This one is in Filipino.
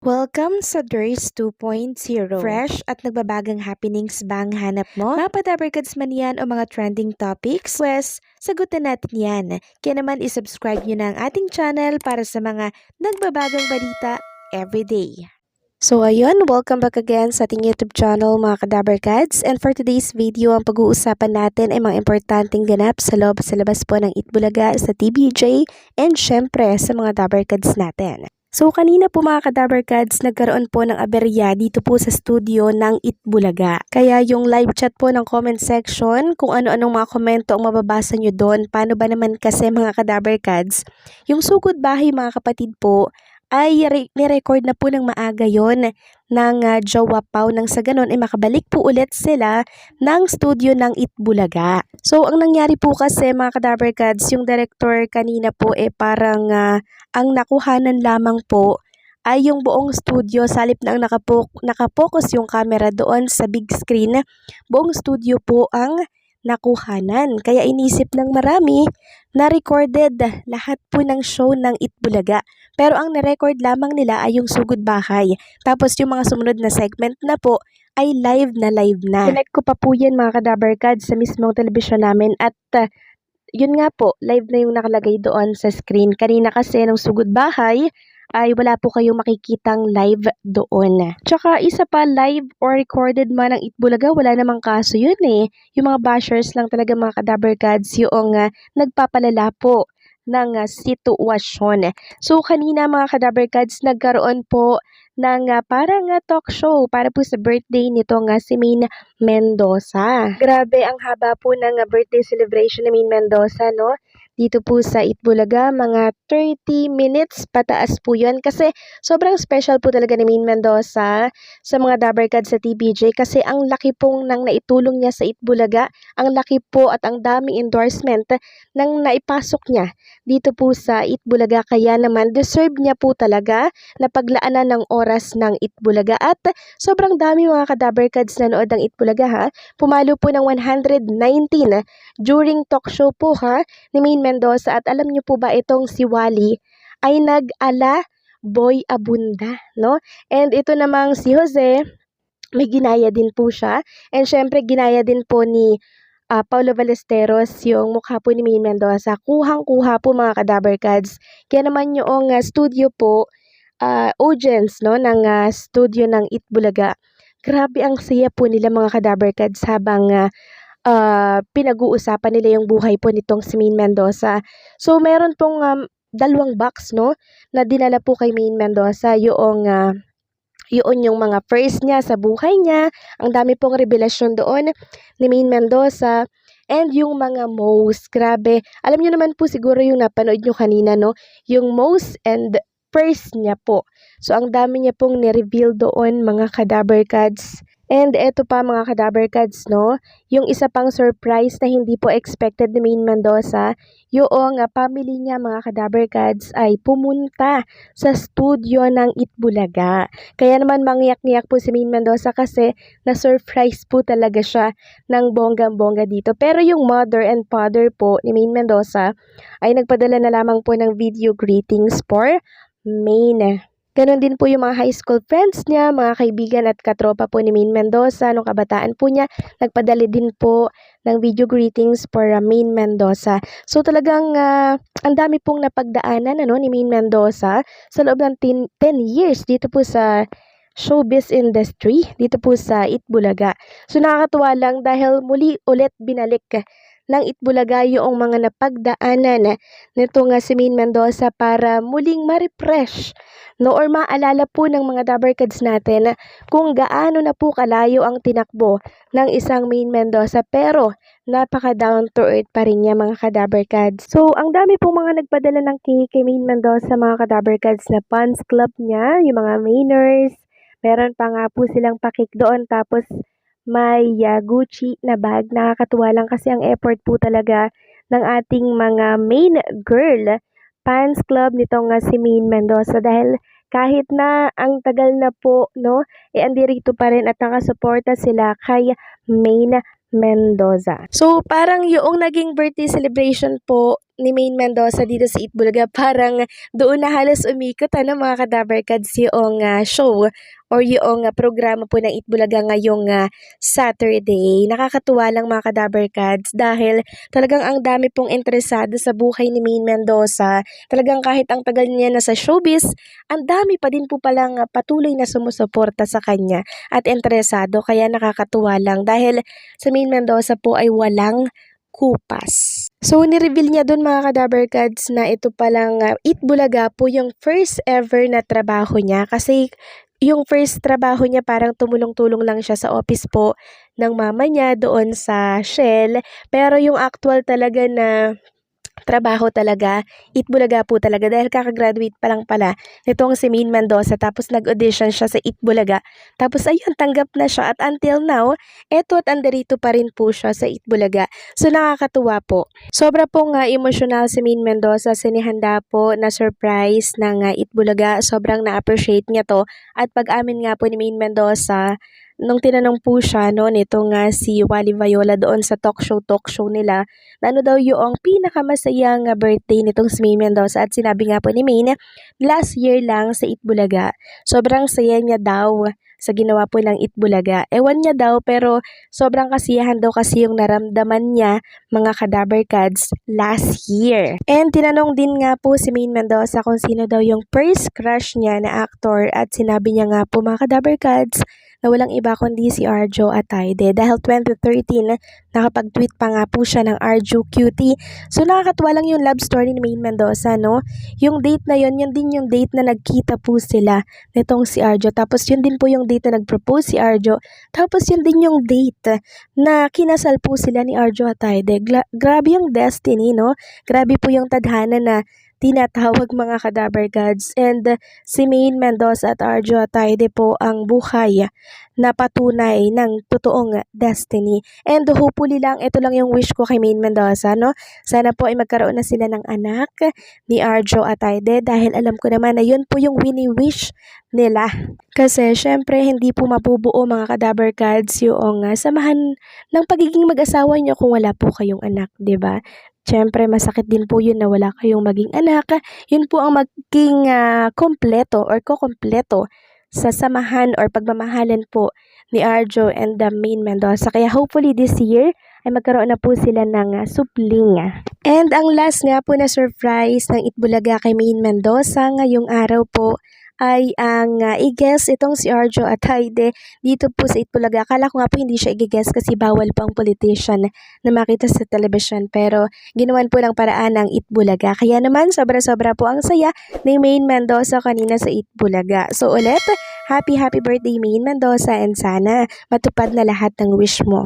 Welcome sa DRS 2.0. Fresh at nagbabagang happenings ba ang hanap mo? Mga padabarkads man yan o mga trending topics? Pwes, sagutin natin yan. Kaya naman isubscribe nyo na ang ating channel para sa mga nagbabagang balita everyday. So ayun, welcome back again sa ating YouTube channel mga kadabarkads. And for today's video, ang pag-uusapan natin ay mga importanteng ganap sa loob sa labas po ng Itbulaga sa TBJ and syempre sa mga dabarkads natin. So kanina po mga kadabarkads, nagkaroon po ng aberya dito po sa studio ng Itbulaga. Kaya yung live chat po ng comment section, kung ano-anong mga komento ang mababasa nyo doon, paano ba naman kasi mga kadabarkads, yung sugod bahay mga kapatid po, ay nirecord na po ng maaga yon ng Jowa Pau nang sa ganon ay makabalik po ulit sila ng studio ng Itbulaga. So ang nangyari po kasi mga kadabarkads, yung director kanina po parang ang nakuhanan lamang po ay yung buong studio sa halip na ang nakapokus yung camera doon sa big screen, buong studio po ang nakuhanan. Kaya inisip ng marami na recorded lahat po ng show ng Itbulaga. Pero ang nirecord lamang nila ay yung sugod bahay. Tapos yung mga sumunod na segment na po ay live na live na. Connect ko pa po yan mga kadabarkads sa mismong telebisyon namin at yun nga po, live na yung nakalagay doon sa screen. Kanina kasi nung sugod bahay ay wala po kayong makikitang live doon. Tsaka isa pa, live or recorded man ng Itbulaga, wala namang kaso yun eh. Yung mga bashers lang talaga mga kadabarkads yung nagpapalala po ng sitwasyon. So kanina mga kadabarkads, nagkaroon po ng parang talk show para po sa birthday nito si Maine Mendoza. Grabe, ang haba po ng birthday celebration ni Maine Mendoza, no? Dito po sa Itbulaga, mga 30 minutes pataas po yun. Kasi sobrang special po talaga ni Maine Mendoza sa mga dabarkads sa TBJ kasi ang laki pong nang naitulong niya sa Itbulaga, ang laki po at ang daming endorsement nang naipasok niya dito po sa Itbulaga. Kaya naman deserve niya po talaga na paglaanan ng oras ng Itbulaga at sobrang dami mga kadabarkads na nood ng Itbulaga ha. Pumalo po ng 119 during talk show po ha ni Maine Mendoza at alam niyo po ba itong si Wally ay nag-ala Boy Abunda, no? And ito namang si Jose, may ginaya din po siya. And syempre ginaya din po ni Paulo Ballesteros yung mukha po ni Maine Mendoza. Kuhang-kuha po mga kadabarkads. Kaya naman yung studio po, audience no, ng studio ng Itbulaga. Grabe ang saya po nila mga kadabarkads habang pinag-uusapan nila yung buhay po nitong si Maine Mendoza. So, meron pong dalawang box, no, na dinala po kay Maine Mendoza yung yung mga first niya sa buhay niya. Ang dami pong revelasyon doon ni Maine Mendoza. And yung mga most, grabe. Alam niyo naman po siguro yung napanood nyo kanina, no, yung most and first niya po. So, ang dami niya pong ni-reveal doon mga kadabarkads. And eto pa mga kadabarkads, no, yung isa pang surprise na hindi po expected ni Maine Mendoza, yung family niya mga kadabarkads ay pumunta sa studio ng Itbulaga. Kaya naman mangyak-ngyak po si Maine Mendoza kasi na-surprise po talaga siya ng bonggang-bongga dito. Pero yung mother and father po ni Maine Mendoza ay nagpadala na lamang po ng video greetings for Maine. Ganon din po yung mga high school friends niya, mga kaibigan at katropa po ni Maine Mendoza. Nung kabataan po niya, nagpadali din po ng video greetings for Maine Mendoza. So talagang ang dami pong napagdaanan ni Maine Mendoza sa loob ng 10 years dito po sa showbiz industry, dito po sa Itbulaga. So nakakatuwa lang dahil muli ulit binalik ng Itbulaga yung mga napagdaanan nito si Maine Mendoza para muling ma-refresh, no, or maalala po ng mga dabarkads natin kung gaano na po kalayo ang tinakbo ng isang Maine Mendoza pero napaka down to earth pa rin niya mga kadabarkads. So ang dami pong mga nagpadala ng cake kay Maine Mendoza mga kadabarkads na fans club niya, yung mga Mainers, meron pa nga po silang pakik doon tapos may Gucci na bag. Nakakatuwa lang kasi ang effort po talaga ng ating mga main girl fans club nitong si Maine Mendoza dahil kahit na ang tagal na po, no, andirito pa rin at nakasuporta sila kay Maine Mendoza. So, parang yung naging birthday celebration po ni Maine Mendoza dito sa Itbulaga, parang doon na halos umikot mga ka-Dabarkads yung show or yung programa po ng Itbulaga ngayong Saturday. Nakakatuwa lang mga ka-Dabarkads dahil talagang ang dami pong interesado sa buhay ni Maine Mendoza. Talagang kahit ang tagal niya na sa showbiz, ang dami pa din po palang patuloy na sumusuporta sa kanya at interesado. Kaya nakakatuwa lang dahil sa Maine Mendoza po ay walang kupas. So, nireveal niya doon mga ka-Dabarkads na ito palang Itbulaga po yung first ever na trabaho niya kasi yung first trabaho niya parang tumulong-tulong lang siya sa office po ng mama niya doon sa Shell. Pero yung actual talaga na trabaho talaga, Itbulaga po talaga dahil kakagraduate pa lang pala nitong si Maine Mendoza tapos nag-audition siya sa Itbulaga. Tapos ayun, tanggap na siya at until now, eto at andarito pa rin po siya sa Itbulaga. So nakakatuwa po. Sobra pong emosyonal si Maine Mendoza, sinihanda po na surprise ng Itbulaga. Sobrang na-appreciate niya to at pag-amin nga po ni Maine Mendoza, nung tinanong po siya nitong si Wally Viola doon sa talk show nila, na ano daw yung pinakamasayang birthday nitong si Maine Mendoza at sinabi nga po ni Maine, last year lang sa Itbulaga. Sobrang saya niya daw sa ginawa po ng Itbulaga. Ewan niya daw pero sobrang kasiyahan daw kasi yung naramdaman niya mga ka-Dabarkads last year. And tinanong din nga po si Maine Mendoza kung sino daw yung first crush niya na actor at sinabi niya nga po mga ka-Dabarkads na walang iba kundi si Arjo Atayde dahil 2013 nakapag-tweet pa nga po siya ng Arjo Cutie. So nakakatuwa lang yung love story ni Maine Mendoza, no? Yung date na yun din yung date na nagkita po sila nitong si Arjo. Tapos yun din po yung date na nag-propose si Arjo. Tapos yun din yung date na kinasal po sila ni Arjo Atayde. Grabe yung destiny, no? Grabe po yung tadhana na tinatawag mga ka-Dabarkads. And si Maine Mendoza at Arjo Atayde po ang buhay na patunay ng totoong destiny. And hopefully lang, ito lang yung wish ko kay Maine Mendoza, no? Sana po ay magkaroon na sila ng anak ni Arjo Atayde dahil alam ko naman na yun po yung wini-wish nila. Kasi syempre hindi po mabubuo mga ka-Dabarkads yung samahan ng pagiging mag-asawa nyo kung wala po kayong anak, 'di ba? Siyempre, masakit din po yun na wala kayong maging anak. Yun po ang maging kompleto or kukompleto sa samahan or pagmamahalan po ni Arjo and Maine Mendoza. Kaya hopefully this year ay magkaroon na po sila ng supling. And ang last nga po na surprise ng Itbulaga kay Maine Mendoza ngayong araw po ay ang i-guess itong si Arjo Atayde dito po sa Itbulaga. Akala ko nga po hindi siya i-guess kasi bawal pang politician na makita sa television. Pero ginawan po ng paraan ng Itbulaga. Kaya naman sobra-sobra po ang saya ni Maine Mendoza kanina sa Itbulaga. So ulit, happy birthday Maine Mendoza and sana matupad na lahat ng wish mo.